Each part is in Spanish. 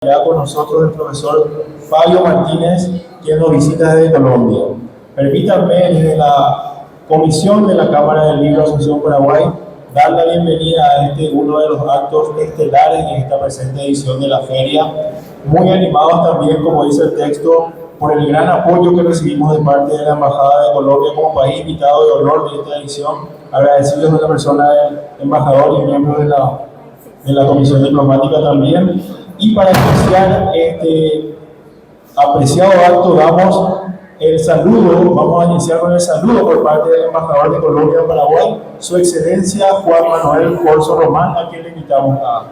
Ya con nosotros el profesor Fabio Martínez, quien nos visita desde Colombia. Permítanme, desde la Comisión de la Cámara del Libro Asociación Paraguay, dar la bienvenida a uno de los actos estelares en esta presente edición de la feria, muy animados también, como dice el texto, por el gran apoyo que recibimos de parte de la Embajada de Colombia como país invitado de honor de esta edición. Agradecidos a la persona del embajador y miembro de la Comisión Diplomática también. Y para iniciar este apreciado acto, damos el saludo, vamos a iniciar con el saludo por parte del embajador de Colombia en Paraguay, Su Excelencia Juan Manuel Corso Román, a quien le invitamos a...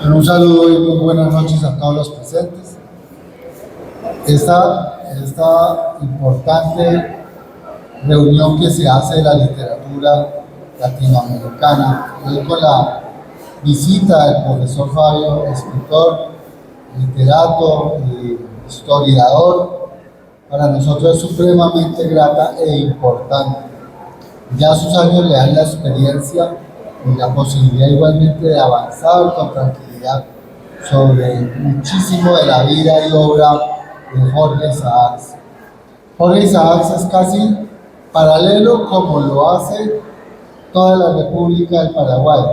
Un saludo y muy buenas noches a todos los presentes. Esta importante reunión que se hace de la literatura latinoamericana, hoy con la visita del profesor Fabio, escritor, literato y historiador, para nosotros es supremamente grata e importante. Ya sus años le dan la experiencia y la posibilidad igualmente de avanzar con tranquilidad sobre muchísimo de la vida y obra de Jorge Isaacs. Jorge Isaacs es casi paralelo como lo hace toda la República del Paraguay.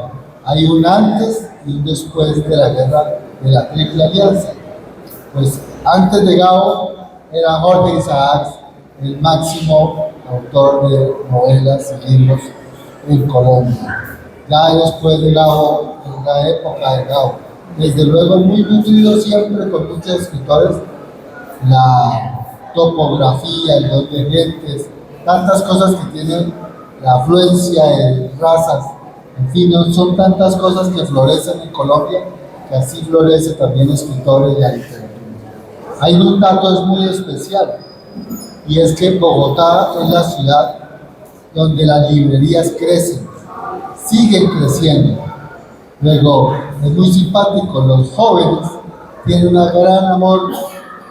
Hay un antes y un después de la guerra de la Triple Alianza. Pues antes de Gabo era Jorge Isaacs el máximo autor de novelas y libros en Colombia. Ya después de Gabo, en la época de Gabo, desde luego muy nutrido siempre con muchos escritores, la topografía, el don de gentes, tantas cosas que tienen la afluencia de razas, en fin, son tantas cosas que florecen en Colombia, que así florece también escritores de la literatura. Hay un dato es muy especial, y es que Bogotá es la ciudad donde las librerías crecen, siguen creciendo. Luego, es muy simpático, los jóvenes tienen un gran amor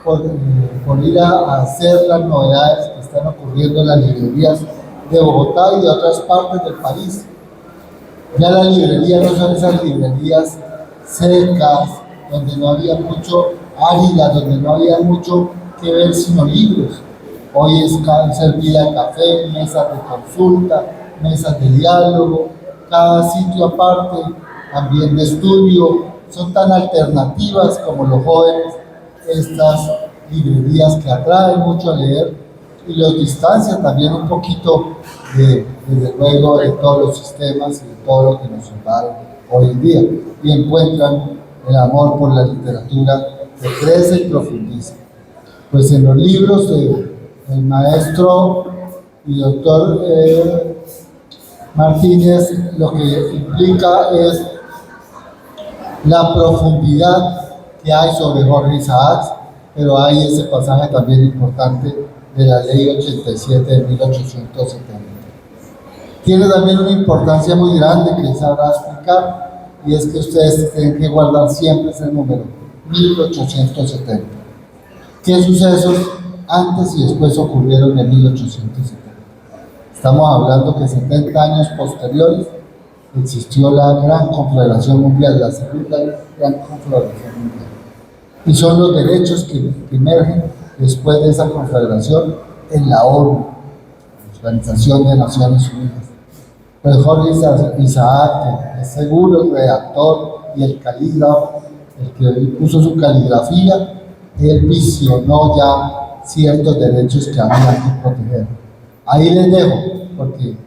por ir a hacer las novedades que están ocurriendo en las librerías de Bogotá y de otras partes del país. Ya las librerías no son esas librerías secas, donde no había mucho, áridas, donde no había mucho que ver sino libros. Hoy es servida café, mesas de consulta, mesas de diálogo, cada sitio aparte, también de estudio. Son tan alternativas como los jóvenes estas librerías que atraen mucho a leer y los distancian también un poquito desde luego de todos los sistemas y de todo lo que nos invade hoy en día, y encuentran el amor por la literatura que crece y profundiza. Pues en los libros del maestro y doctor Martínez, lo que implica es la profundidad que hay sobre Jorge Isaacs, pero hay ese pasaje también importante de la Ley 87 de 1870. Tiene también una importancia muy grande que sabrá explicar, y es que ustedes tienen que guardar siempre ese número, 1870. ¿Qué sucesos antes y después ocurrieron en 1870? Estamos hablando que 70 años posteriores existió la Gran Confederación Mundial, la segunda Gran Confederación Mundial. Y son los derechos que emergen después de esa confederación en la ONU, la Organización de Naciones Unidas. Pues Jorge Isaac, que es seguro el redactor y el calígrafo, el que puso su caligrafía, él visionó ya ciertos derechos que había que proteger. Ahí les dejo, porque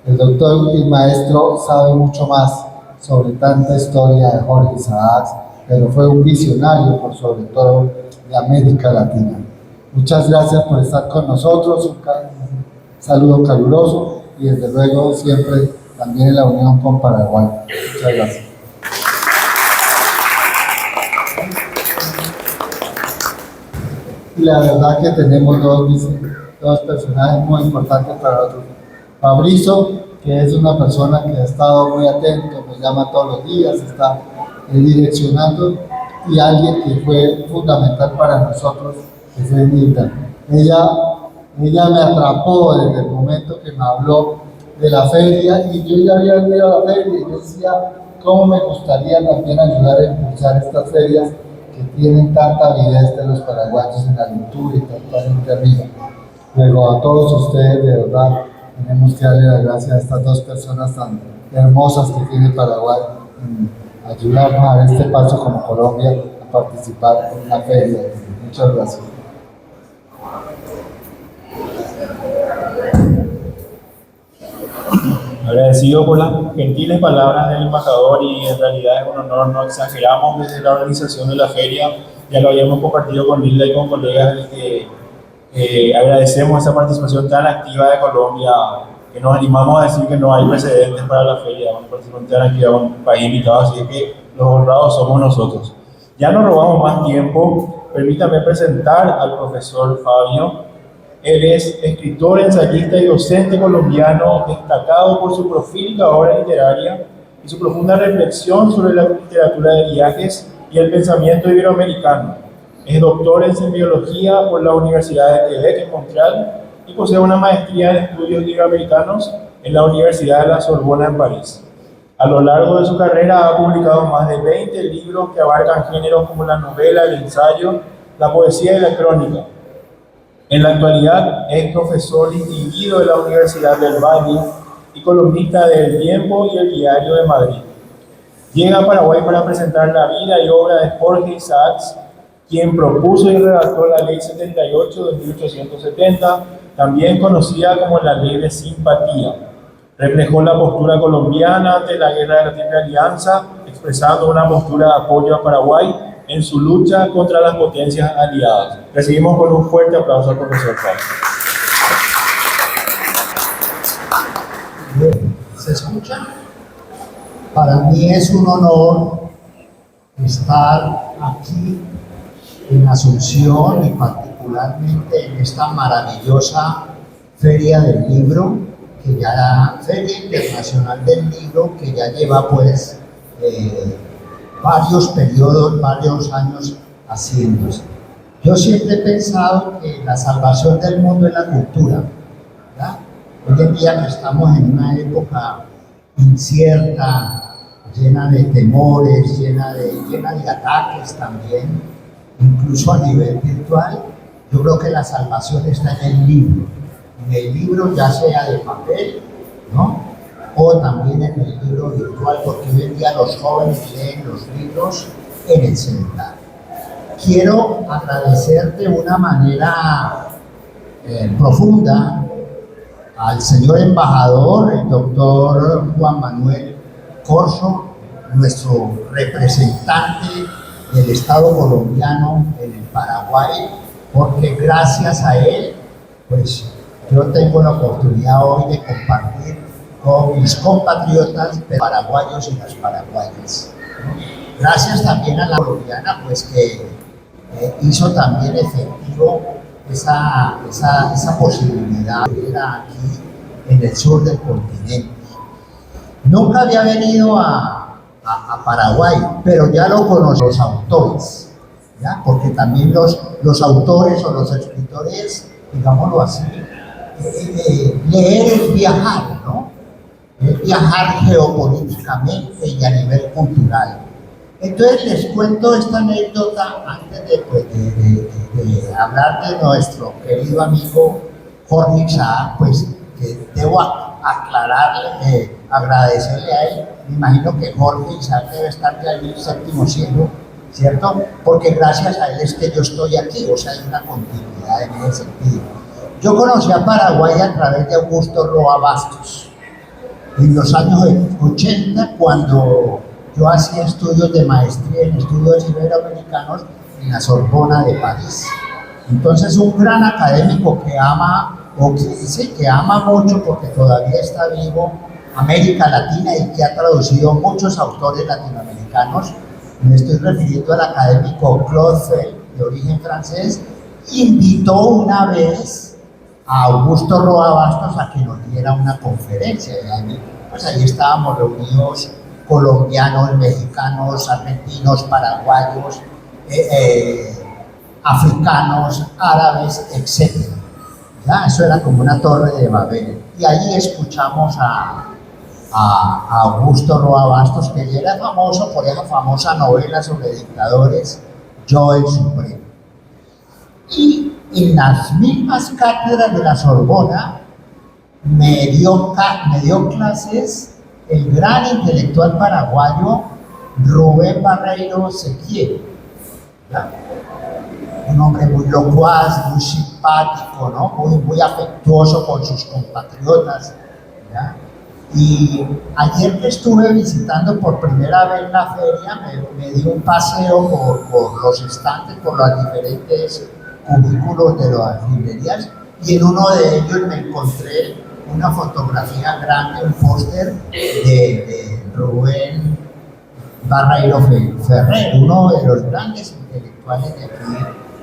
el doctor y el maestro sabe mucho más sobre tanta historia de Jorge Isaacs, pero fue un visionario por sobre todo de América Latina. Muchas gracias por estar con nosotros, un saludo caluroso y desde luego siempre también en la unión con Paraguay. Muchas gracias. Y la verdad que tenemos dos personajes muy importantes para nosotros. Fabrizio, que es una persona que ha estado muy atento, me llama todos los días, está direccionando, y alguien que fue fundamental para nosotros, que fue Nilda. Ella ella me atrapó desde el momento que me habló de la feria, y yo ya había ido a la feria y yo decía, cómo me gustaría también ayudar a impulsar estas ferias que tienen tanta avidez de los paraguayos en la lectura y tanta gente arriba. Luego a todos ustedes, de verdad, tenemos que darle las gracias a estas dos personas tan hermosas que tiene Paraguay en ayudarnos a este paso como Colombia a participar en la feria. Muchas gracias. Agradecido por las gentiles palabras del embajador, y en realidad es un honor, no exageramos desde la organización de la feria, ya lo habíamos compartido con Lilda y con colegas, que agradecemos esa participación tan activa de Colombia, que nos animamos a decir que no hay precedentes para la feria, una participación tan activa con un país invitado, así que los honrados somos nosotros. Ya no robamos más tiempo, permítame presentar al profesor Fabio. Él es escritor, ensayista y docente colombiano, destacado por su prolífica obra literaria y su profunda reflexión sobre la literatura de viajes y el pensamiento iberoamericano. Es doctor en semiología por la Universidad de Quebec en Montreal y posee una maestría en estudios iberoamericanos en la Universidad de la Sorbona en París. A lo largo de su carrera ha publicado más de 20 libros que abarcan géneros como la novela, el ensayo, la poesía y la crónica. En la actualidad es profesor distinguido de la Universidad del Valle y columnista del Tiempo y el Diario de Madrid. Llega a Paraguay para presentar la vida y obra de Jorge Isaacs, quien propuso y redactó la Ley 78 de 1870, también conocida como la Ley de Simpatía. Reflejó la postura colombiana ante la Guerra de la Triple Alianza, expresando una postura de apoyo a Paraguay en su lucha contra las potencias aliadas. Recibimos con un fuerte aplauso al profesor Fabio. Bien, ¿se escucha? Para mí es un honor estar aquí en Asunción y particularmente en esta maravillosa Feria del Libro, que ya la Feria Internacional del Libro, que ya lleva pues varios periodos, varios años haciéndose. Yo siempre he pensado que la salvación del mundo es la cultura, ¿verdad? Hoy en día que estamos en una época incierta, llena de temores, llena de ataques también, incluso a nivel virtual, yo creo que la salvación está en el libro ya sea de papel, ¿no?, o también en el libro virtual, porque hoy en día los jóvenes leen los libros en el celular. Quiero agradecer de una manera profunda al señor embajador, el doctor Juan Manuel Corzo, nuestro representante del Estado colombiano en el Paraguay, porque gracias a él, pues yo tengo la oportunidad hoy de compartir con mis compatriotas paraguayos y las paraguayas. Gracias también a la colombiana, pues que hizo también efectivo esa posibilidad de ir aquí en el sur del continente. Nunca había venido a Paraguay, pero ya lo conocen los autores, ¿ya? Porque también los autores o los escritores, digámoslo así, leer es viajar, ¿no? Es viajar geopolíticamente y a nivel cultural. Entonces les cuento esta anécdota antes de hablar de nuestro querido amigo Jorge Isaac, pues que debo aclararle, agradecerle a él. Me imagino que Jorge Isaac debe estar ya en el séptimo cielo, ¿cierto? Porque gracias a él es que yo estoy aquí, o sea, hay una continuidad en ese sentido. Yo conocí a Paraguay a través de Augusto Roa Bastos en los años 80, cuando yo hacía estudios de maestría en estudios iberoamericanos en la Sorbona de París. Entonces, un gran académico que ama, o que dice que ama mucho porque todavía está vivo, América Latina, y que ha traducido muchos autores latinoamericanos. Me estoy refiriendo al académico Claude Fell, de origen francés. Invitó una vez a Augusto Roa Bastos a que nos diera una conferencia. Pues ahí estábamos reunidos colombianos, mexicanos, argentinos, paraguayos, africanos, árabes, etc. ¿verdad? Eso era como una torre de Babel. Y allí escuchamos a Augusto Roa Bastos, que ya era famoso por esa famosa novela sobre dictadores, Yo el Supremo. Y en las mismas cátedras de la Sorbona me dio clases el gran intelectual paraguayo Rubén Barreiro Sequier, ¿verdad? Un hombre muy locuaz, muy simpático, ¿no? Muy afectuoso con sus compatriotas, ¿verdad? Y ayer que estuve visitando por primera vez la feria, me di un paseo por los estantes, por los diferentes cubículos de las librerías, y en uno de ellos me encontré una fotografía grande, un póster de Rubén Barreiro Ferrer, uno de los grandes intelectuales de aquí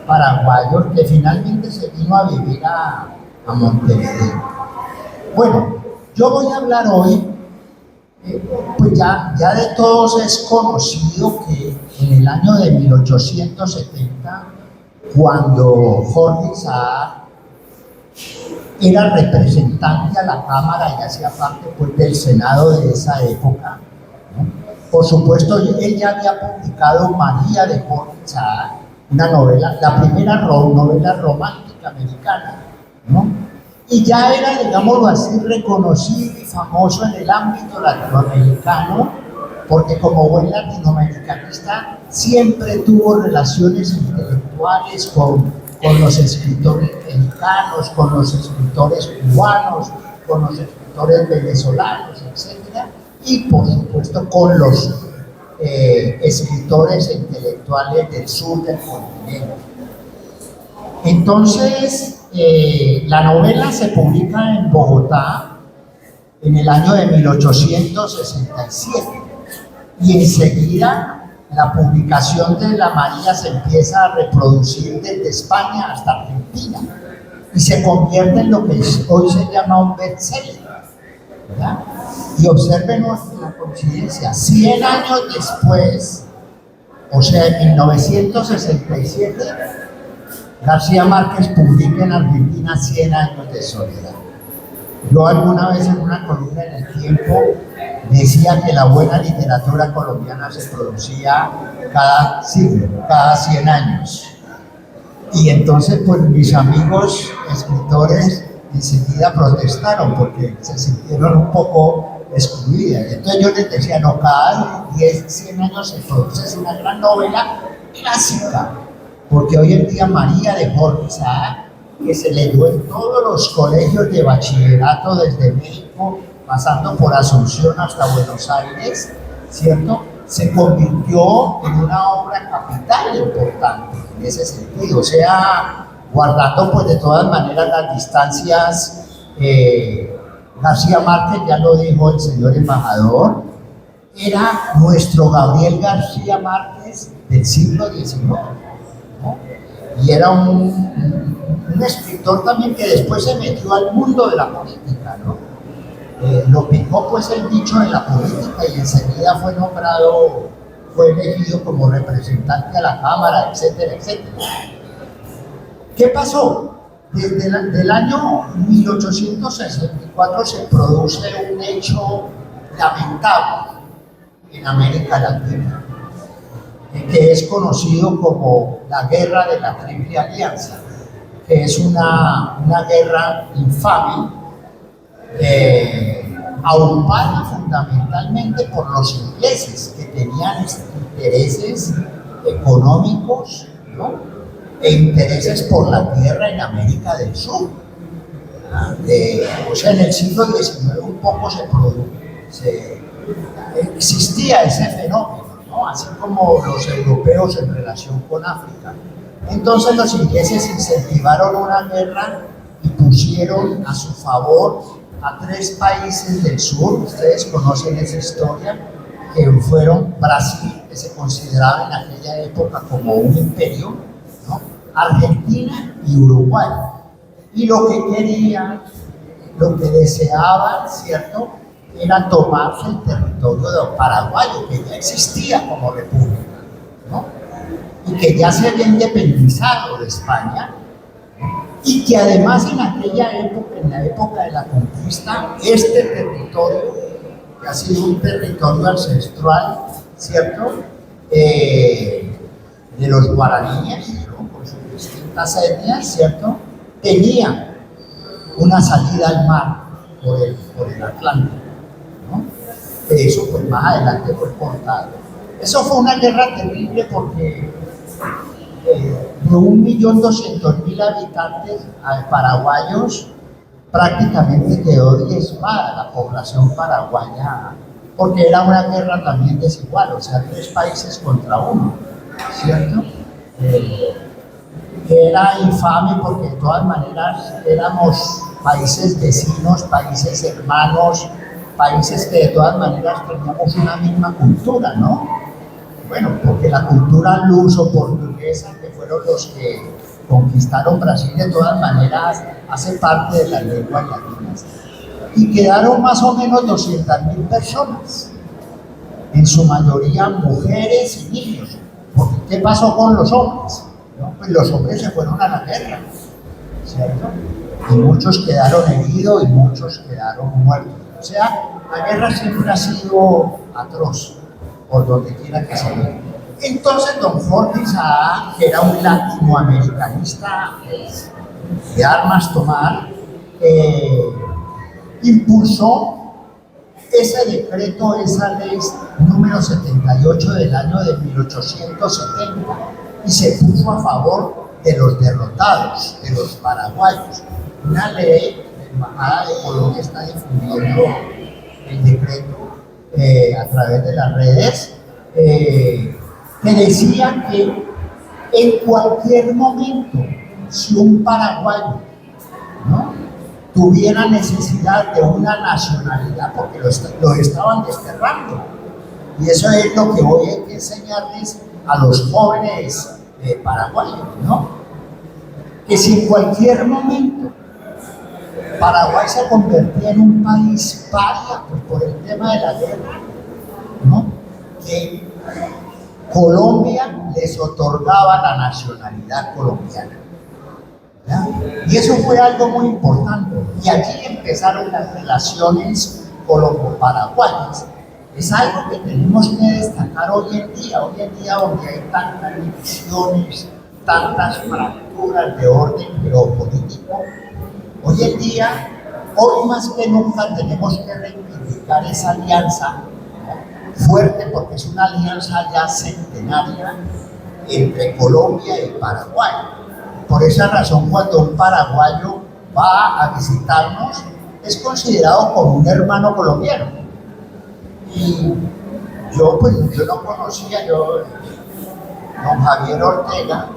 paraguayos, que finalmente se vino a vivir a Montevideo. Bueno, yo voy a hablar hoy, pues ya de todos es conocido que en el año de 1870, cuando Jorge Isaac era representante a la Cámara y hacía parte pues, del Senado de esa época, ¿no? Por supuesto, él ya había publicado María de Jorge Isaac, una novela, la primera novela romántica americana, ¿no? Y ya era, digámoslo así, reconocido y famoso en el ámbito latinoamericano, porque como buen latinoamericanista siempre tuvo relaciones intelectuales con los escritores mexicanos, con los escritores cubanos, con los escritores venezolanos, etc. Y por supuesto con los escritores intelectuales del sur del continente. Entonces, la novela se publica en Bogotá en el año de 1867 y enseguida la publicación de la María se empieza a reproducir desde España hasta Argentina y se convierte en lo que hoy se llama un bestseller, ¿verdad? Y observen la coincidencia, 100 años después, o sea, en 1967, García Márquez publica en Argentina 100 años de soledad. Yo alguna vez en una columna en El Tiempo decía que la buena literatura colombiana se producía cada siglo, cada 100 años. Y entonces pues mis amigos escritores enseguida protestaron porque se sintieron un poco excluidas. Entonces yo les decía, no, cada 100 años se produce una gran novela clásica. Porque hoy en día María de Jorge Isaac, que se leyó en todos los colegios de bachillerato desde México, pasando por Asunción hasta Buenos Aires, ¿cierto? Se convirtió en una obra capital importante en ese sentido. O sea, guardando pues de todas maneras las distancias, García Márquez, ya lo dijo el señor embajador, era nuestro Gabriel García Márquez del siglo XIX. ¿No? Y era un escritor también que después se metió al mundo de la política, ¿no? Lo picó pues el bicho de la política y enseguida fue nombrado, fue elegido como representante a la Cámara, etcétera, etcétera. ¿Qué pasó? Desde el año 1864 se produce un hecho lamentable en América Latina, que es conocido como la Guerra de la Triple Alianza, que es una guerra infame, aupada fundamentalmente por los ingleses, que tenían intereses económicos, ¿no? E intereses por la tierra en América del Sur. O sea, en el siglo XIX un poco existía ese fenómeno, ¿no? Así como los europeos en relación con África. Entonces los ingleses incentivaron una guerra y pusieron a su favor a 3 países del sur. Ustedes conocen esa historia, que fueron Brasil, que se consideraba en aquella época como un imperio, ¿no? Argentina y Uruguay. Y lo que querían, lo que deseaban, ¿cierto?, era tomarse el territorio de paraguayo, que ya existía como república, ¿no? Y que ya se había independizado de España, ¿no? y que además en aquella época, en la época de la conquista, este territorio, que ha sido un territorio ancestral, ¿cierto? De los guaraníes, ¿no? Por sus distintas etnias, ¿cierto? Tenía una salida al mar por el Atlántico, ¿no? Eso pues más adelante fue cortado. Eso fue una guerra terrible porque de 1.200.000 habitantes paraguayos prácticamente quedó diezmada la población paraguaya, porque era una guerra también desigual, o sea, 3 países contra uno, ¿cierto? Que era infame porque de todas maneras éramos países vecinos, países hermanos, países que de todas maneras teníamos una misma cultura, ¿no? Bueno, porque la cultura luso-portuguesa, que fueron los que conquistaron Brasil, de todas maneras hace parte de las lenguas latinas. Y quedaron más o menos 200.000 personas, en su mayoría mujeres y niños. Porque ¿qué pasó con los hombres? ¿No? Pues los hombres se fueron a la guerra, ¿cierto? Y muchos quedaron heridos y muchos quedaron muertos. O sea, la guerra siempre ha sido atroz, por donde quiera que se vea. Entonces, don Jorge Isaac, que era un latinoamericanista de armas tomar, impulsó ese decreto, esa ley número 78 del año de 1870, y se puso a favor de los derrotados, de los paraguayos. Una ley, la Embajada de Colombia está difundiendo el decreto a través de las redes, que decía que en cualquier momento, si un paraguayo, ¿no?, tuviera necesidad de una nacionalidad, porque lo estaban desterrando, y eso es lo que hoy hay que enseñarles a los jóvenes paraguayos, ¿no? Que si en cualquier momento Paraguay se convertía en un país paria, pues por el tema de la guerra, ¿no?, que Colombia les otorgaba la nacionalidad colombiana, ¿ya? Y eso fue algo muy importante. Y allí empezaron las relaciones colombo-paraguayas. Es algo que tenemos que destacar hoy en día donde hay tantas divisiones, tantas fracturas de orden geopolítico. Hoy en día, hoy más que nunca, tenemos que reivindicar esa alianza, ¿no?, fuerte, porque es una alianza ya centenaria entre Colombia y Paraguay. Por esa razón, cuando un paraguayo va a visitarnos, es considerado como un hermano colombiano. Y yo no conocía, don Javier Ortega,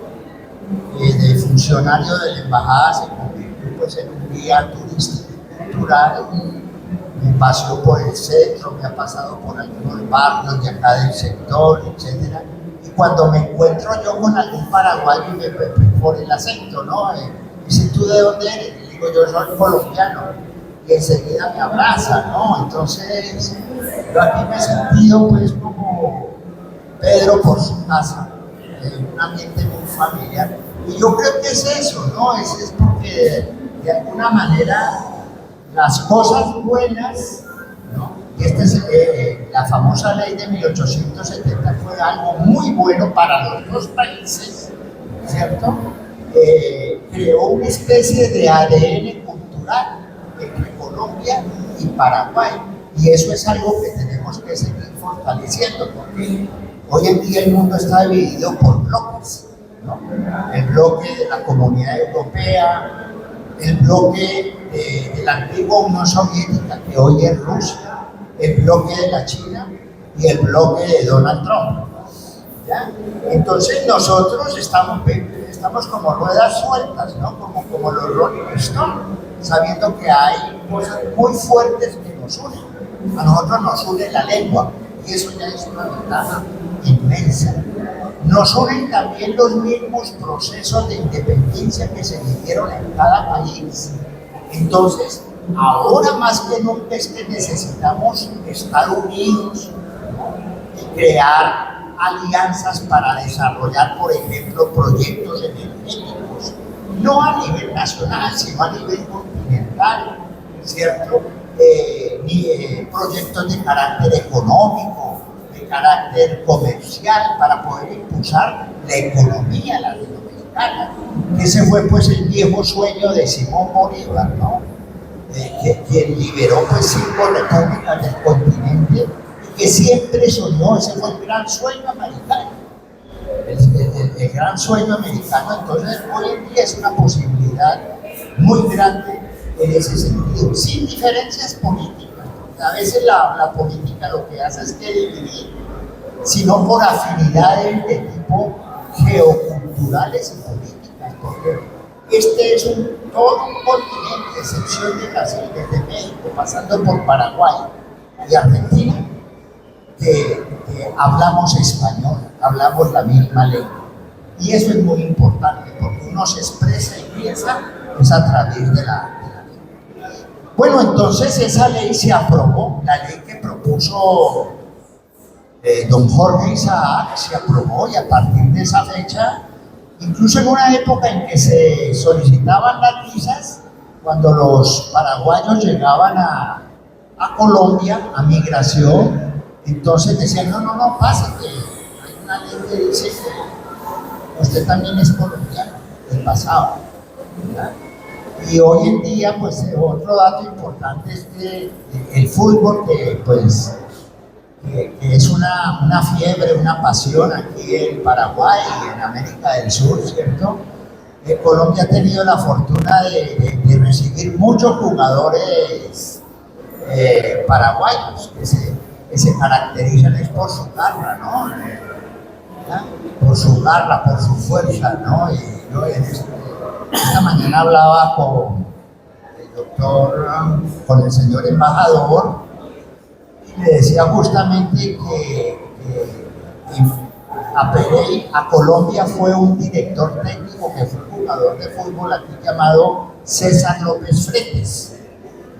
de funcionario de la embajada, se convirtió pues en un guía turístico cultural. Me paseó por el centro, me ha pasado por algunos barrios de acá del sector, etc. Y cuando me encuentro yo con algún paraguayo y me por el acento, ¿no? Dice, ¿tú de dónde eres? Y digo, yo soy colombiano. Y enseguida me abraza, ¿no? Entonces, yo aquí me he sentido pues como Pedro por su casa, un ambiente muy familiar. Y yo creo que es eso, ¿no? Es porque de alguna manera las cosas buenas, ¿no? Y la famosa ley de 1870 fue algo muy bueno para los dos países, ¿cierto? Creó una especie de ADN cultural entre Colombia y Paraguay, y eso es algo que tenemos que seguir fortaleciendo, porque hoy en día el mundo está dividido por bloques, ¿no? El bloque de la Comunidad Europea, el bloque de la antigua Unión Soviética, que hoy es Rusia, el bloque de la China y el bloque de Donald Trump, ¿ya? Entonces nosotros estamos como ruedas sueltas, ¿no? Como los Rolling Stones, sabiendo que hay cosas muy fuertes que nos unen. A nosotros nos une la lengua, y eso ya es una ventaja inmensa. Nos unen también los mismos procesos de independencia que se vivieron en cada país. Entonces, ahora más que nunca es que necesitamos estar unidos, ¿no?, y crear alianzas para desarrollar, por ejemplo, proyectos energéticos no a nivel nacional, sino a nivel continental, ¿cierto? Proyectos de carácter económico, de carácter comercial, para poder impulsar la economía latinoamericana. Ese fue pues el viejo sueño de Simón Bolívar, ¿no? Quien liberó pues 5 repúblicas del continente y que siempre soñó, ese fue el gran sueño americano. El gran sueño americano. Entonces hoy en día es una posibilidad muy grande en ese sentido, sin diferencias políticas, porque a veces la política lo que hace es que dividir, sino por afinidades de tipo geoculturales y políticas, porque este es todo un continente, excepción de Brasil, desde México, pasando por Paraguay y Argentina, que hablamos español, hablamos la misma lengua. Y eso es muy importante, porque uno se expresa y piensa es a través de la lengua. Bueno, entonces esa ley se aprobó, la ley que propuso don Jorge Isaac se aprobó, y a partir de esa fecha, incluso en una época en que se solicitaban las visas, cuando los paraguayos llegaban a Colombia, a migración, entonces decían, no, pase, que hay una ley que dice que usted también es colombiano, el pasado, ¿verdad? Y hoy en día, pues otro dato importante es que el fútbol, que pues que es una fiebre, una pasión aquí en Paraguay y en América del Sur, ¿cierto? Colombia ha tenido la fortuna de recibir muchos jugadores paraguayos que se caracterizan es por su garra, ¿no? Por su garra, por su fuerza, ¿no? Y yo esta mañana hablaba con el doctor, con el señor embajador, y le decía justamente que a Colombia fue un director técnico que fue jugador de fútbol aquí llamado César López Fretes,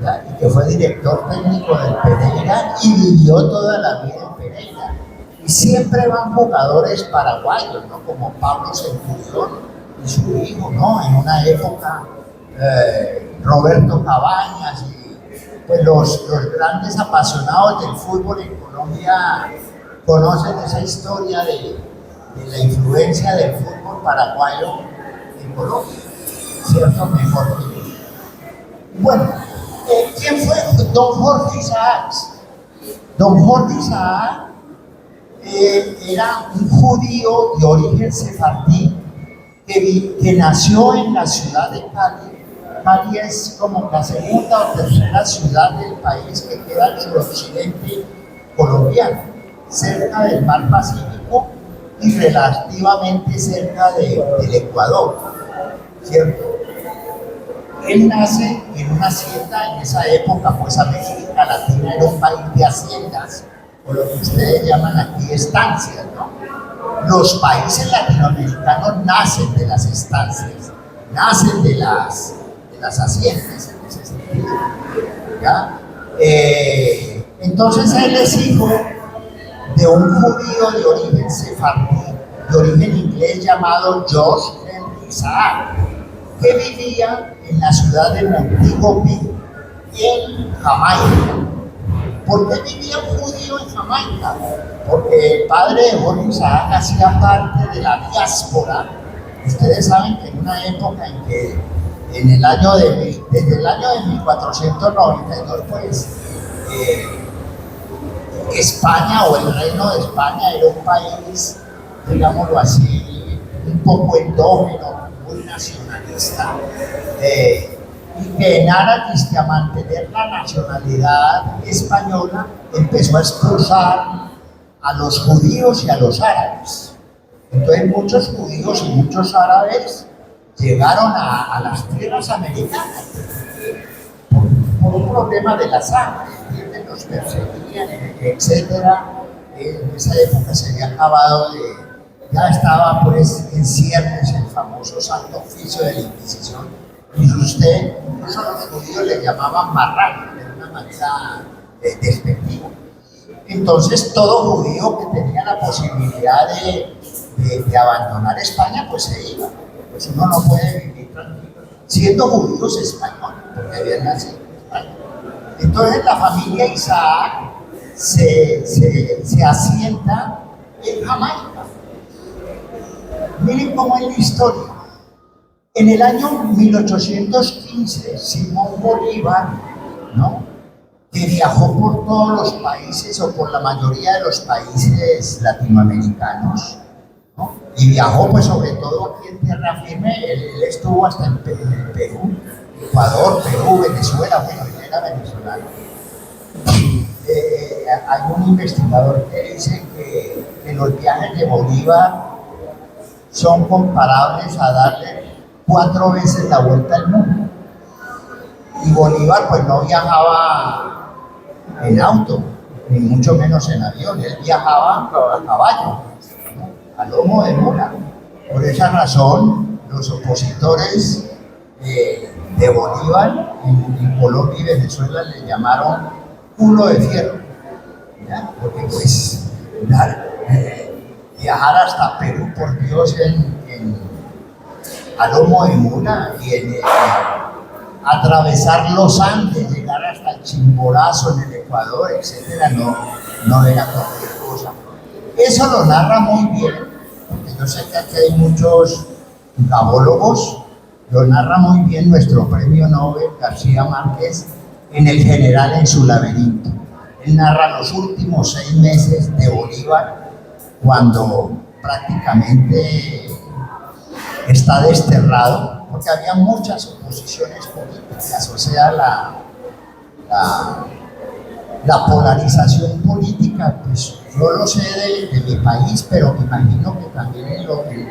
¿ya? Y que fue director técnico del Pereira y vivió toda la vida en Pereira. Y siempre van jugadores paraguayos, ¿no? Como Pablo Centurión y su hijo, ¿no? En una época, Roberto Cabañas, y pues los grandes apasionados del fútbol en Colombia conocen esa historia de la influencia del fútbol paraguayo en Colombia, ¿cierto? Mejor que yo. Bueno, ¿quién fue don Jorge Isaac? Don Jorge Isaac era un judío de origen sefardí que nació en la ciudad de Cali. Cali es como la segunda o tercera ciudad del país que queda al suroccidente colombiano, cerca del mar Pacífico y relativamente cerca del Ecuador, ¿cierto? Él nace en una hacienda. En esa época, pues América Latina era un país de haciendas, o lo que ustedes llaman aquí estancias, ¿no? Los países latinoamericanos nacen de las estancias, nacen de las haciendas en ese sentido, ¿ya? Entonces él es hijo de un judío de origen sefardí, de origen inglés, llamado George Henry Isaac, que vivía en la ciudad de Montego Bay, en Jamaica. ¿Por qué vivía un judío en Jamaica? Porque el padre de Jorge Isaac hacía parte de la diáspora. Ustedes saben que en una época en que desde el año de 1492, pues España, o el Reino de España, era un país, digámoslo así, un poco endógeno, muy nacionalista, y que en aras de mantener la nacionalidad española empezó a expulsar a los judíos y a los árabes. Entonces muchos judíos y muchos árabes llegaron a las tierras americanas por un problema de la sangre, los perseguían, etc. En esa época se había acabado ya estaba pues en ciernes el famoso Santo Oficio de la Inquisición, y incluso los judíos le llamaban marrano, de una manera despectiva. Entonces todo judío que tenía la posibilidad de abandonar España, pues se iba. Pues uno no puede vivir tranquilo siendo judíos españoles, porque habían nacido en España. Entonces la familia Isaac se asienta en Jamaica. Miren cómo es la historia. En el año 1815, Simón Bolívar, ¿no?, que viajó por todos los países o por la mayoría de los países latinoamericanos, ¿no?, y viajó pues sobre todo aquí en tierra firme. Él estuvo hasta en el Perú, Ecuador, Perú, Venezuela. Bueno, él era venezolano. Hay un investigador que dice que los viajes de Bolívar son comparables a darle 4 veces la vuelta al mundo. Y Bolívar pues no viajaba en auto, ni mucho menos en avión. Él viajaba a caballo, ¿no?, a lomo de mula. Por esa razón, los opositores de Bolívar en Colombia y Venezuela le llamaron culo de fierro, ¿ya? Porque pues viajar hasta Perú, por Dios, a lomo de mula, y atravesar los Andes, llegar hasta el Chimborazo en el Ecuador, etcétera, no era cualquier cosa. Eso lo narra muy bien, porque yo sé que aquí hay muchos gabólogos. Lo narra muy bien nuestro premio Nobel García Márquez en El general en su laberinto. Él narra los últimos 6 meses de Bolívar, cuando prácticamente está desterrado, porque había muchas oposiciones políticas. O sea, la polarización política, pues yo lo sé de mi país, pero me imagino que también en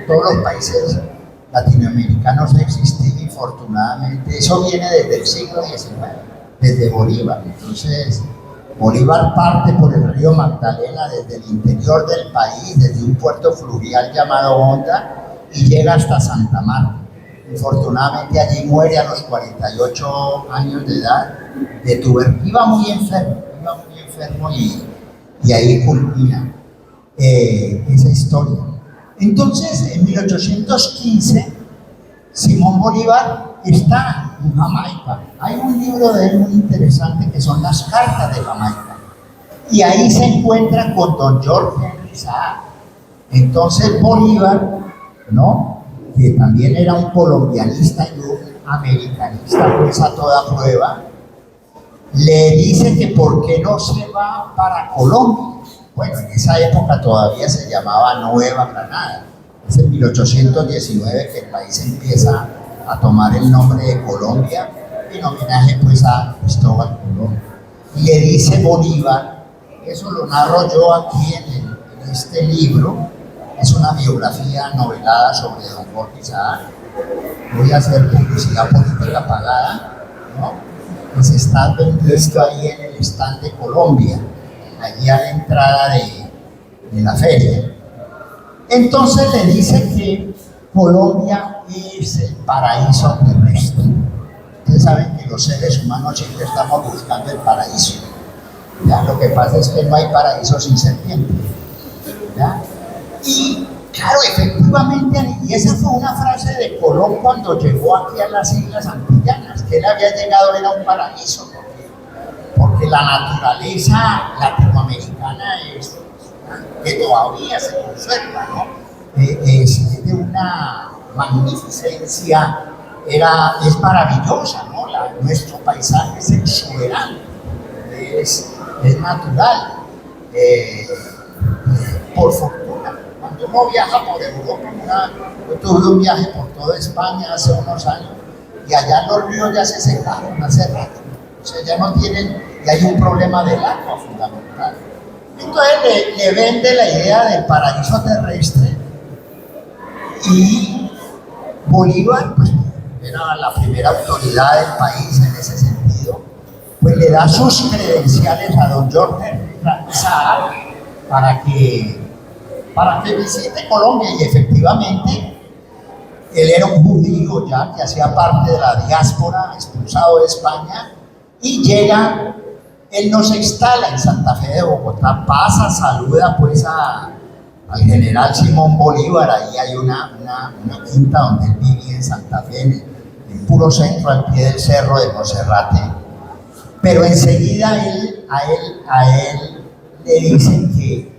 todos los países latinoamericanos ha existido, infortunadamente. Eso viene desde el siglo XIX, desde Bolívar. Entonces, Bolívar parte por el río Magdalena desde el interior del país, desde un puerto fluvial llamado Honda, y llega hasta Santa Marta. Infortunadamente allí muere a los 48 años de edad de tuberculosis. Iba muy enfermo y ahí culmina esa historia. Entonces, en 1815, Simón Bolívar está en Jamaica. Hay un libro de él muy interesante que son las cartas de Jamaica. Y ahí se encuentra con don George Henry Isaac. Entonces Bolívar, ¿no?, que también era un colombianista y un americanista, pues a toda prueba, le dice que por qué no se va para Colombia. Bueno, en esa época todavía se llamaba Nueva Granada. Es en 1819 que el país empieza a tomar el nombre de Colombia, en homenaje pues a Cristóbal Colón. Y le dice Bolívar, eso lo narro yo aquí en este libro, es una biografía novelada sobre don Jorge Isaac. Voy a hacer publicidad política pagada, ¿no?, pues está vendiendo ahí en el stand de Colombia, allí a la entrada de la feria. Entonces le dice que Colombia es el paraíso terrestre. Ustedes saben que los seres humanos siempre estamos buscando el paraíso, ¿ya? Lo que pasa es que no hay paraíso sin serpiente, ¿ya? Y claro, efectivamente, y esa fue una frase de Colón cuando llegó aquí a las Islas Antillanas, que él había llegado, era un paraíso, porque la naturaleza latinoamericana es que todavía se conserva, ¿no? Es de una magnificencia, es maravillosa, ¿no? Nuestro paisaje es exuberante, es natural, por fortuna. Cuando uno viaja por Europa, yo tuve un viaje por toda España hace unos años, y allá los ríos ya se secaron hace rato, o sea, ya no tienen, y hay un problema del agua fundamental. Entonces le vende la idea del paraíso terrestre, y Bolívar, pues era la primera autoridad del país en ese sentido, pues le da sus credenciales a don George Henry Isaac para que visite Colombia. Y efectivamente él era un judío ya que hacía parte de la diáspora, expulsado de España, y llega. Él no se instala en Santa Fe de Bogotá, pasa, saluda pues al general Simón Bolívar. Ahí hay una quinta donde él vivía en Santa Fe, en puro centro al pie del cerro de Monserrate, pero enseguida a él le dicen que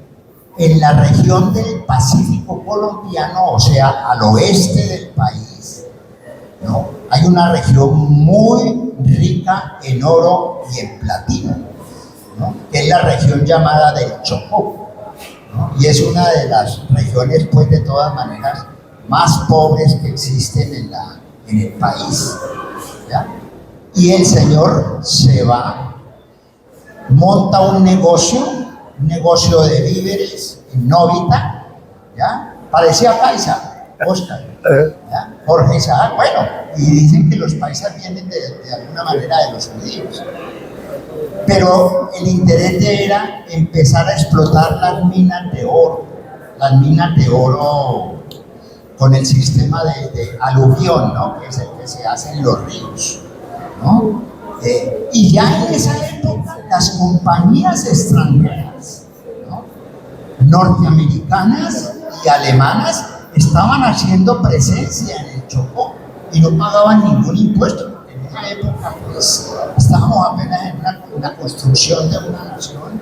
en la región del Pacífico colombiano, o sea, al oeste del país, ¿no?, hay una región muy rica en oro y en platino, ¿no?, que es la región llamada del Chocó, ¿no?, y es una de las regiones, pues, de todas maneras, más pobres que existen en el país, ¿ya? Y el señor se va, monta un negocio de víveres en Novita, ¿ya? Parecía paisa, Oscar, ¿ya? Jorge Isaac, bueno, y dicen que los paisas vienen de alguna manera de los judíos. Pero el interés era empezar a explotar las minas de oro con el sistema de aluvión, ¿no?, que es el que se hace en los ríos, ¿no? Y ya en esa época las compañías extranjeras, ¿no?, norteamericanas y alemanas estaban haciendo presencia en el Chocó y no pagaban ningún impuesto. En esa época, pues, estábamos apenas en una construcción de una nación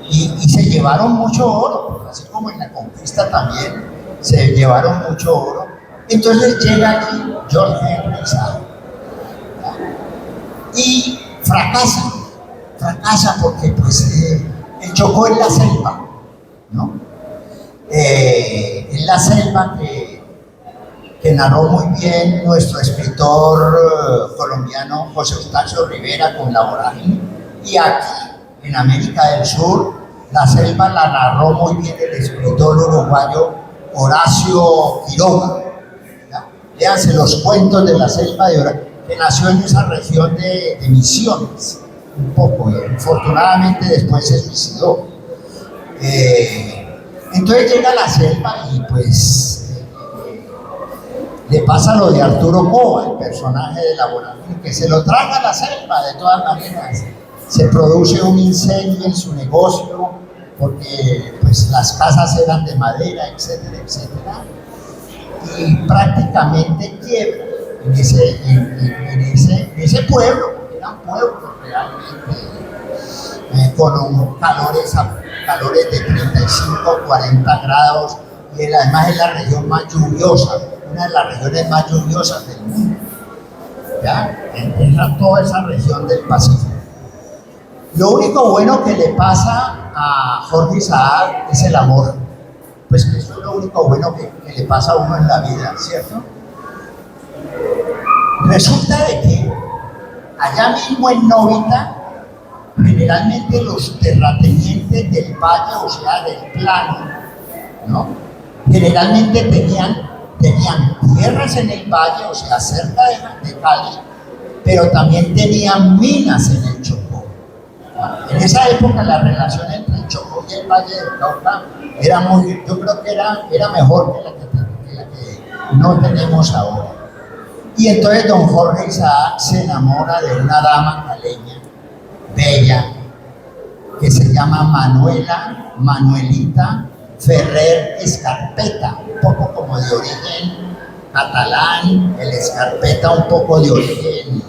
y se llevaron mucho oro, así como en la conquista también se llevaron mucho oro. Entonces llega aquí George Henry Isaac y fracasa porque, pues, el Chocó es la selva, ¿no? Es la selva que narró muy bien nuestro escritor colombiano José Eustacio Rivera con La Vorágine, y aquí en América del Sur la selva la narró muy bien el escritor uruguayo Horacio Quiroga. Léanse los cuentos de la selva de Horacio, que nació en esa región de Misiones, un poco, y afortunadamente después se suicidó. Entonces llega a la selva y, pues, le pasa lo de Arturo Cova, el personaje de La Vorágine, que se lo traga a la selva de todas maneras. Se produce un incendio en su negocio porque, pues, las casas eran de madera, etcétera, etcétera, y prácticamente quiebra en ese pueblo, era un pueblo realmente con calores de 35, 40 grados, y además es la región más lluviosa, una de las regiones más lluviosas del mundo, ¿ya? En toda esa región del Pacífico. Lo único bueno que le pasa a Jorge Isaac es el amor. Pues eso es lo único bueno que le pasa a uno en la vida, ¿cierto? Resulta de que allá mismo en Novita, generalmente los terratenientes del valle, o sea, del plano, ¿no?, generalmente tenían tierras en el valle, o sea, cerca de Cali, pero también tenían minas en el Chocó. En esa época la relación entre el Chocó y el Valle del Cauca era yo creo que era mejor que la que no tenemos ahora. Y entonces don Jorge Isaac se enamora de una dama caleña, bella, que se llama Manuelita Ferrer Escarpeta, un poco como de origen catalán, el Escarpeta un poco de origen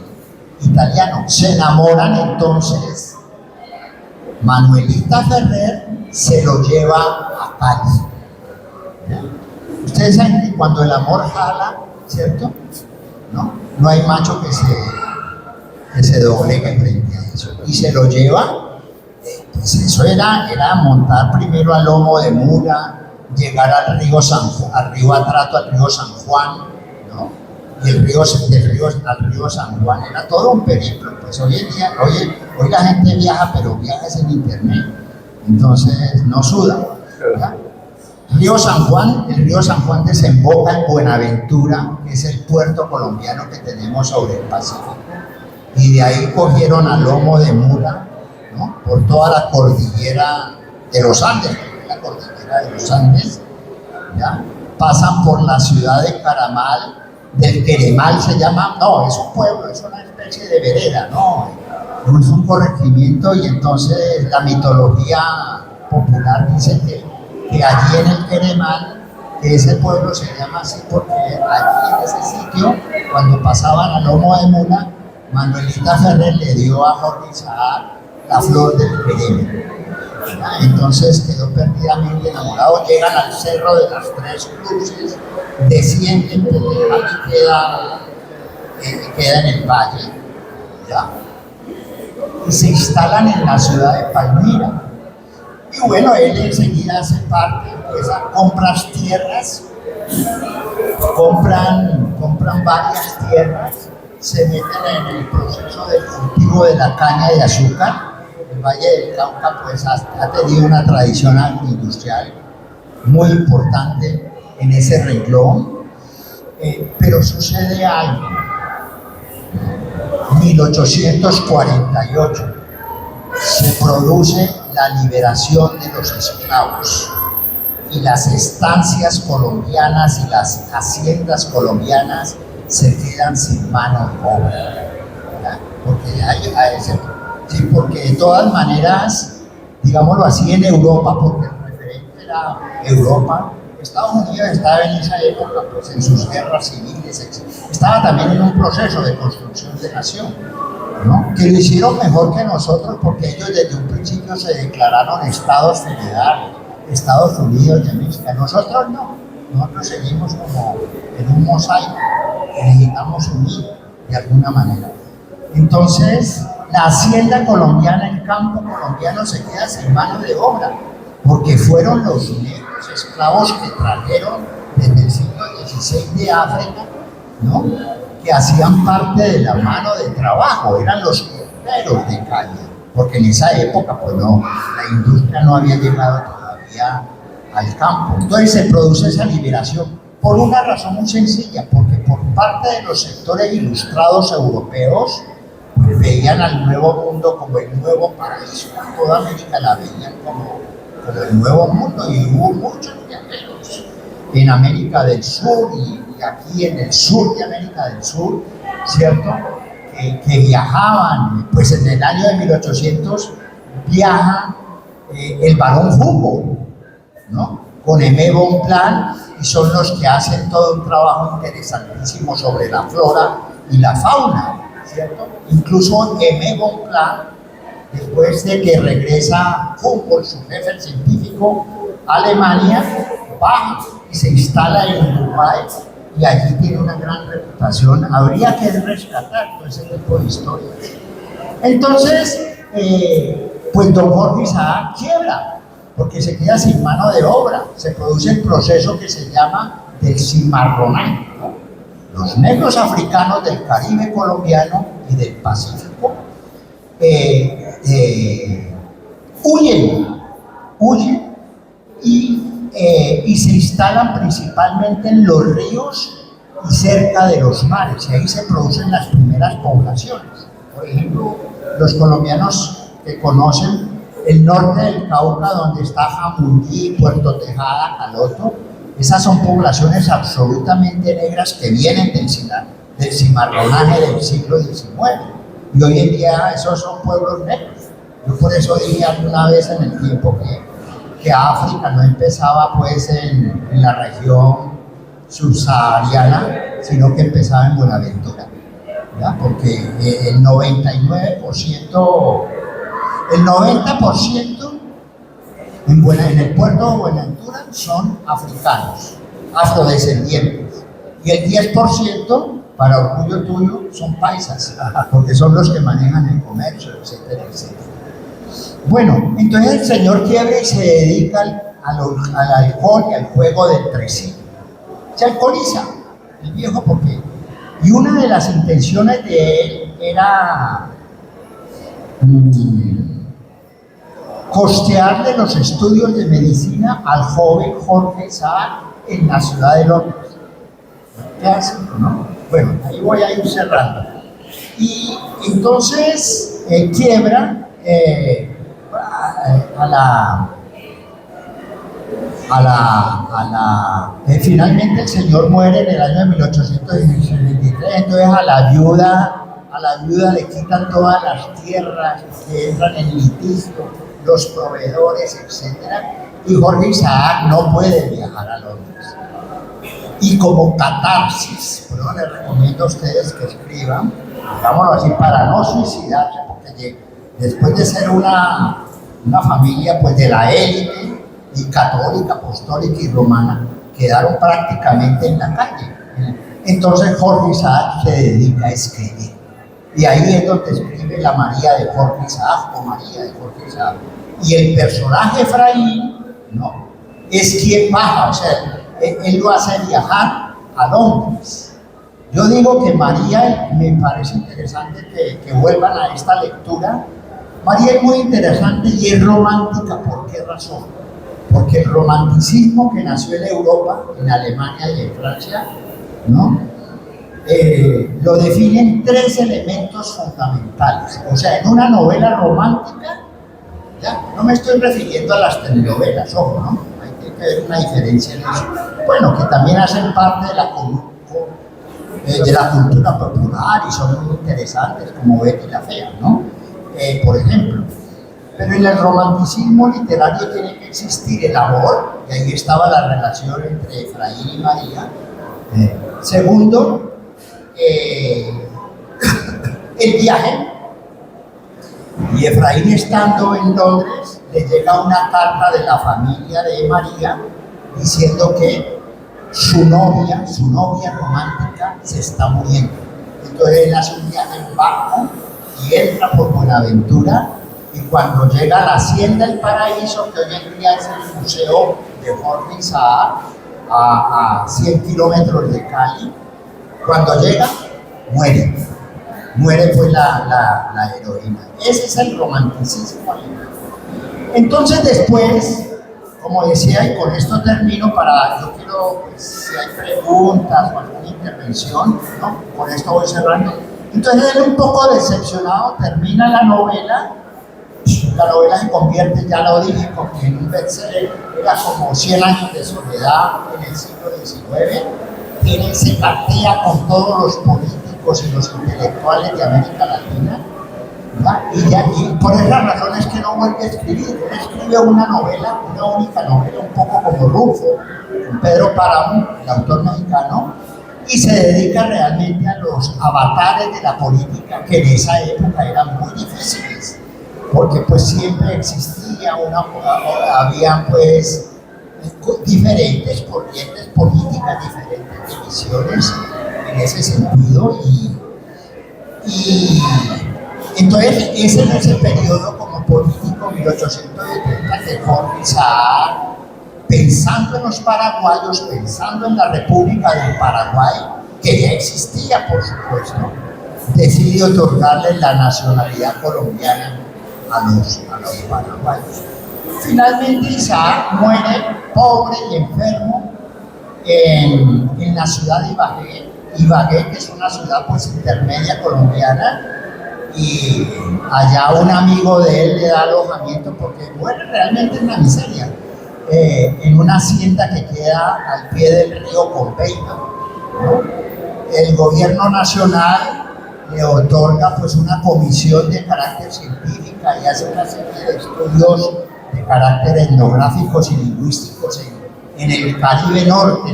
italiano. Se enamoran entonces, Manuelita Ferrer se lo lleva a Cali. Ustedes saben que cuando el amor jala, ¿cierto?, no hay macho que se doblegue frente a eso. Y se lo lleva, pues eso era montar primero al lomo de mula, llegar al río Atrato, al río San Juan, ¿no? Y del río al río San Juan era todo un periplo. Pues hoy en día, hoy la gente viaja, pero viaja en internet, entonces no suda, ¿verdad? El río San Juan desemboca en Buenaventura, que es el puerto colombiano que tenemos sobre el Pacífico, y de ahí cogieron a lomo de mula, ¿no?, por toda la cordillera de los Andes, ¿ya? Pasan por la ciudad de Caramal, del Queremal se llama, no, es un pueblo, es una especie de vereda, no es un corregimiento, y entonces la mitología popular dice que allí en el Queremal que ese pueblo se llama así porque allí en ese sitio, cuando pasaban a lomo de mula, Manuelita Ferrer le dio a Jorge Isaac la flor del querer. Entonces quedó perdidamente enamorado. Llegan al Cerro de las Tres Cruces, descienden, aquí queda en el valle, ¿ya? Y se instalan en la ciudad de Palmira. Y bueno, él enseguida hace parte, empieza, compras tierras, compran varias tierras, se meten en el proceso del cultivo de la caña de azúcar. El Valle del Cauca pues ha tenido una tradición agroindustrial muy importante en ese renglón, pero sucede algo. 1848 se produce la liberación de los esclavos y las estancias colombianas y las haciendas colombianas se quedan sin mano de obra, ¿verdad? Porque de todas maneras, digámoslo así, en Europa, porque el referente era Europa, Estados Unidos estaba en esa época pues, en sus guerras civiles, estaba también en un proceso de construcción de nación, ¿no? Que lo hicieron mejor que nosotros porque ellos desde un principio se declararon estados federales, Estados Unidos de América. Nosotros no, nosotros seguimos como en un mosaico que necesitamos unir de alguna manera. Entonces, la hacienda colombiana, el campo colombiano se queda sin mano de obra porque fueron los negros esclavos que trajeron desde el siglo XVI de África, ¿no? Que hacían parte de la mano de trabajo, eran los corteros de caña, porque en esa época pues no, la industria no había llegado todavía al campo. Entonces se produce esa liberación por una razón muy sencilla, porque por parte de los sectores ilustrados europeos pues, veían al Nuevo Mundo como el nuevo paraíso, toda América la veían como el Nuevo Mundo y hubo muchos viajeros en América del Sur y aquí en el sur de América del Sur, ¿cierto? Que viajaban, pues en el año de 1800 viaja el barón Humboldt, ¿no? Con Aimé Bonpland y son los que hacen todo un trabajo interesantísimo sobre la flora y la fauna, ¿cierto? Incluso Aimé Bonpland, después de que regresa Humboldt, su jefe científico, a Alemania, va y se instala en Uruguay y allí tiene una gran reputación. Habría que rescatar todo ese tipo de historias. Entonces, pues don Jorge Isaac quiebra, porque se queda sin mano de obra. Se produce el proceso que se llama del cimarronaje, ¿no? Los negros africanos del Caribe colombiano y del Pacífico huyen y se instalan principalmente en los ríos y cerca de los mares, y ahí se producen las primeras poblaciones. Por ejemplo, los colombianos que conocen el norte del Cauca, donde está Jamundí, Puerto Tejada, Caloto, esas son poblaciones absolutamente negras que vienen del cimarronaje del siglo XIX, y hoy en día esos son pueblos negros. Yo por eso dije alguna vez en el tiempo que África no empezaba pues en la región subsahariana, sino que empezaba en Buenaventura, ¿ya? Porque el 90% en el puerto de Buenaventura son africanos, afrodescendientes, y el 10%, para orgullo tuyo, son paisas, porque son los que manejan el comercio, etcétera, etcétera. Bueno, entonces el señor quiebra y se dedica al alcohol y al juego del tresillo. Se alcoholiza el viejo porque... Y una de las intenciones de él era costearle los estudios de medicina al joven Jorge Isaac en la ciudad de Londres. ¿Qué hace? ¿No? Bueno, ahí voy a ir cerrando. Y entonces quiebra finalmente el señor muere en el año de 1823, entonces a la viuda le quitan todas las tierras que entran en litigio, los proveedores, etc. Y Jorge Isaac no puede viajar a Londres. y como catarsis. Por eso les recomiendo a ustedes que escriban, digámoslo así, para no suicidarse, porque después de ser una familia pues de la élite y católica, apostólica y romana, quedaron prácticamente en la calle. Entonces Jorge Isaac se dedica a escribir. Y ahí es donde escribe la María de Jorge Isaac o María de Jorge Isaac. Y el personaje Efraín, ¿no?, es quien baja, o sea, él lo hace viajar a Londres. Yo digo que María, me parece interesante que vuelvan a esta lectura. María es muy interesante y es romántica. ¿Por qué razón? Porque el romanticismo que nació en Europa, en Alemania y en Francia, ¿no?, lo definen tres elementos fundamentales. O sea, en una novela romántica, ya, no me estoy refiriendo a las telenovelas, ojo, ¿no? Hay que ver una diferencia en eso. Bueno, que también hacen parte de la cultura popular y son muy interesantes, como Betty la Fea, ¿no? Por ejemplo. Pero en el romanticismo literario tiene que existir el amor, y ahí estaba la relación entre Efraín y María. Segundo, el viaje. Y Efraín, estando en Londres, le llega una carta de la familia de María diciendo que su novia romántica se está muriendo. Entonces él hace un viaje en barco y entra por Buenaventura, y cuando llega a la Hacienda del Paraíso, que hoy en día es el museo de Jorge Isaac, a 100 kilómetros de Cali, cuando llega, muere pues la heroína. Ese es el romanticismo. Entonces después, como decía, y con esto termino, yo quiero, pues, si hay preguntas o alguna intervención, ¿no?, con esto voy cerrando. Entonces él, un poco decepcionado, termina la novela se convierte, ya lo dije, en un bestseller. Era como 100 años de soledad en el siglo XIX. Se cartea con todos los políticos y los intelectuales de América Latina, y por esa razón es que no vuelve a escribir. Él escribe una única novela, un poco como Rufo, con Pedro Páramo, el autor mexicano, y se dedica realmente a los avatares de la política, que en esa época eran muy difíciles, porque pues siempre existía había pues diferentes corrientes políticas, diferentes divisiones en ese sentido, y entonces es en ese periodo como político, 1870, que Jorge Isaac, pensando en los paraguayos, pensando en la República del Paraguay, que ya existía por supuesto, decide otorgarle la nacionalidad colombiana a los paraguayos. Finalmente Isaac muere pobre y enfermo en la ciudad de Ibagué, que es una ciudad pues intermedia colombiana, y allá un amigo de él le da alojamiento porque muere realmente en la miseria, en una hacienda que queda al pie del río Combeina, ¿no? El gobierno nacional le otorga pues una comisión de carácter científica y hace una serie de estudios de carácter etnográficos y lingüísticos en el Caribe Norte,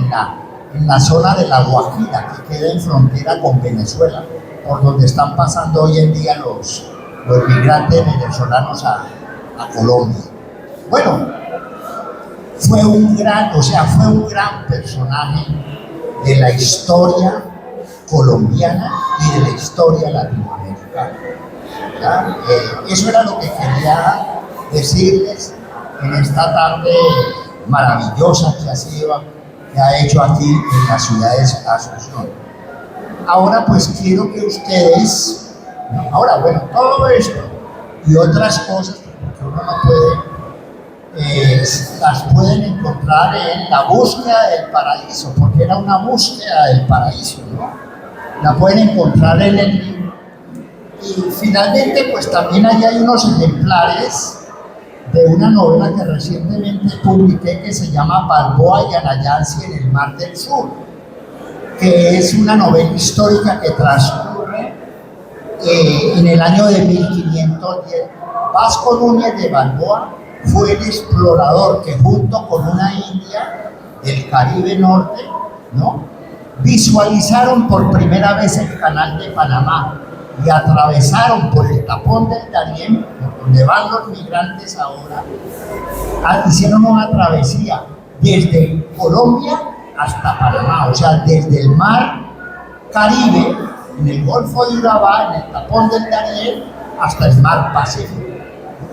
en la zona de La Guajira, que queda en frontera con Venezuela, por donde están pasando hoy en día los migrantes venezolanos a Colombia. Bueno, fue un gran personaje de la historia colombiana y de la historia latinoamericana. Eso era lo que quería decirles en esta tarde maravillosa que ha hecho aquí en la ciudad de Asunción. Ahora pues quiero que ustedes, todo esto y otras cosas, porque uno no puede, las pueden encontrar en La Búsqueda del Paraíso, porque era una búsqueda del paraíso, ¿no? La pueden encontrar en el libro. Y finalmente pues también hay unos ejemplares de una novela que recientemente publiqué que se llama Balboa y Anayansi en el Mar del Sur, que es una novela histórica que transcurre en el año de 1510. Vasco Núñez de Balboa fue el explorador que, junto con una india del Caribe Norte, ¿no? Visualizaron por primera vez el canal de Panamá y atravesaron por el tapón del Darién, por donde van los migrantes ahora, hicieron una travesía desde Colombia hasta Panamá, o sea, desde el mar Caribe, en el Golfo de Urabá, en el tapón del Darién, hasta el mar Pacífico.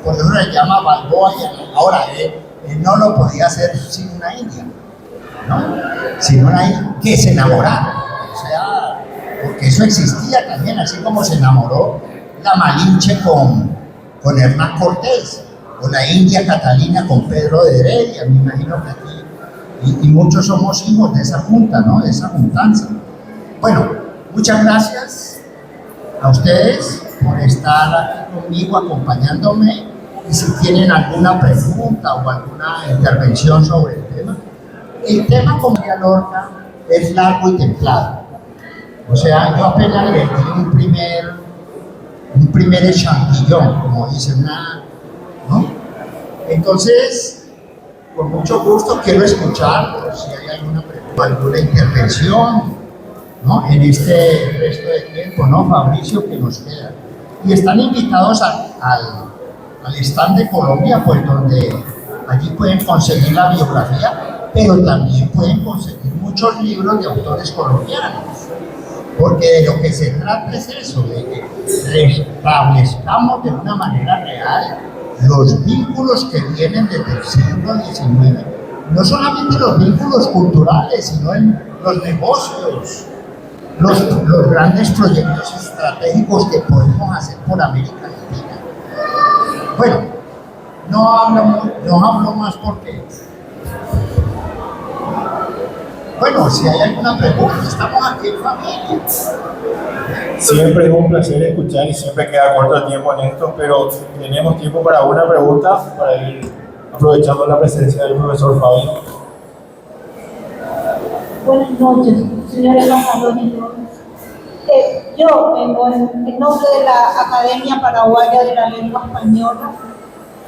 Por eso se llama Balboa. Ahora, él no lo podía hacer sin una india, ¿no? Sin una india que se enamoraron. O sea, porque eso existía también, así como se enamoró la Malinche con Hernán Cortés, o la India Catalina con Pedro de Heredia. Me imagino que aquí, y muchos somos hijos de esa junta, ¿no? De esa juntanza. Bueno, muchas gracias a ustedes por estar aquí conmigo, acompañándome, y si tienen alguna pregunta o alguna intervención sobre el tema como María Lorca es largo y templado. O sea, yo apenas le di un primer echantillón, como dicen, ¿no? Entonces, con mucho gusto quiero escuchar si hay alguna pregunta, alguna intervención, ¿no? En este resto de tiempo, ¿no, Fabricio, que nos queda? Y están invitados al stand de Colombia, pues donde allí pueden conseguir la biografía, pero también pueden conseguir muchos libros de autores colombianos, porque de lo que se trata es eso, de que restablezcamos de una manera real los vínculos que vienen desde el siglo XIX, no solamente los vínculos culturales, sino en los negocios, los grandes proyectos estratégicos que podemos hacer por América Latina. Bueno, no hablo más porque... Bueno, si hay alguna pregunta, estamos aquí en familia. Siempre es un placer escuchar y siempre queda corto el tiempo en esto, pero tenemos tiempo para una pregunta, para ir aprovechando la presencia del profesor Fabio. Buenas noches, señores embajadores. Yo vengo en nombre de la Academia Paraguaya de la Lengua Española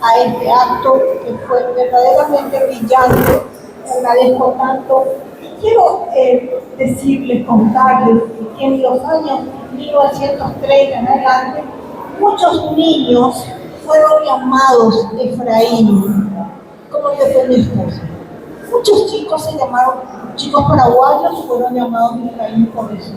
a este acto que fue verdaderamente brillante. Agradezco tanto. Quiero decirles, contarles que en los años 1930 en adelante, muchos niños fueron llamados Efraín, como yo fue mi esposa. Muchos chicos se llamaron, chicos paraguayos fueron llamados Efraín por eso,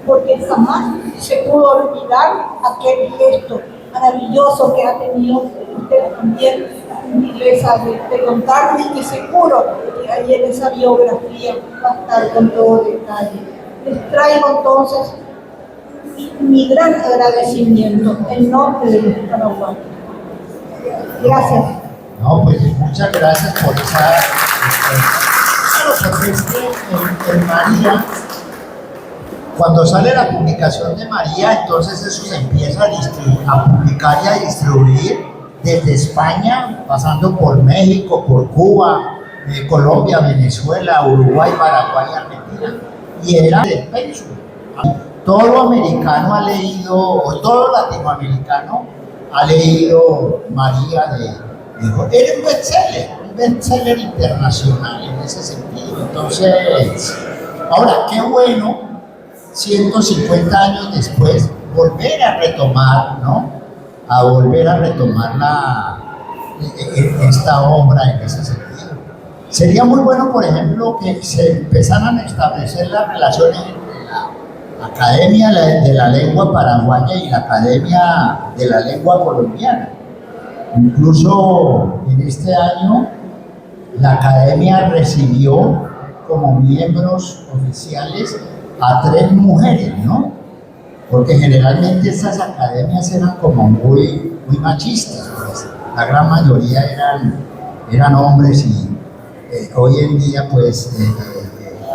porque jamás se pudo olvidar aquel gesto maravilloso que ha tenido usted también, gentileza de contarnos, y que seguro que ahí en esa biografía va a estar con todo detalle. Les traigo entonces mi gran agradecimiento en nombre de los paraguayos. Gracias. No, pues muchas gracias por esa... Claro, porque es que en María, cuando sale la publicación de María, entonces eso se empieza a publicar y a distribuir desde España, pasando por México, por Cuba, Colombia, Venezuela, Uruguay, Paraguay, Argentina. Y era del pensum. Todo americano ha leído, o todo latinoamericano ha leído María era un bestseller internacional en ese sentido. Entonces, ahora, qué bueno, 150 años después, volver a retomar, ¿no? A volver a retomar esta obra en ese sentido. Sería muy bueno, por ejemplo, que se empezaran a establecer las relaciones entre la Academia de la Lengua Paraguaya y la Academia de la Lengua Colombiana. Incluso en este año, la Academia recibió como miembros oficiales a 3 mujeres, ¿no? Porque generalmente estas academias eran como muy machistas, pues. La gran mayoría eran hombres, y hoy en día pues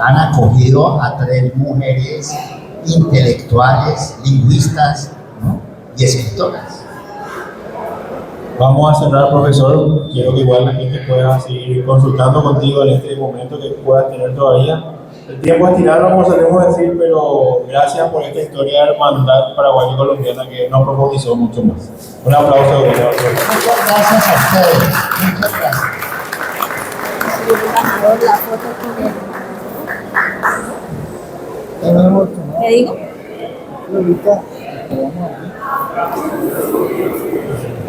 han acogido a 3 mujeres intelectuales, lingüistas, ¿no? Y escritoras. Vamos a cerrar, profesor. Quiero que igual la gente pueda seguir consultando contigo en este momento que puedas tener todavía. El tiempo es tirano, como solemos decir, pero gracias por esta historia de hermandad paraguaya y colombiana que nos profundizó mucho más. Un aplauso. Muchas gracias a ustedes. Muchas gracias. La foto con él. ¿Le digo?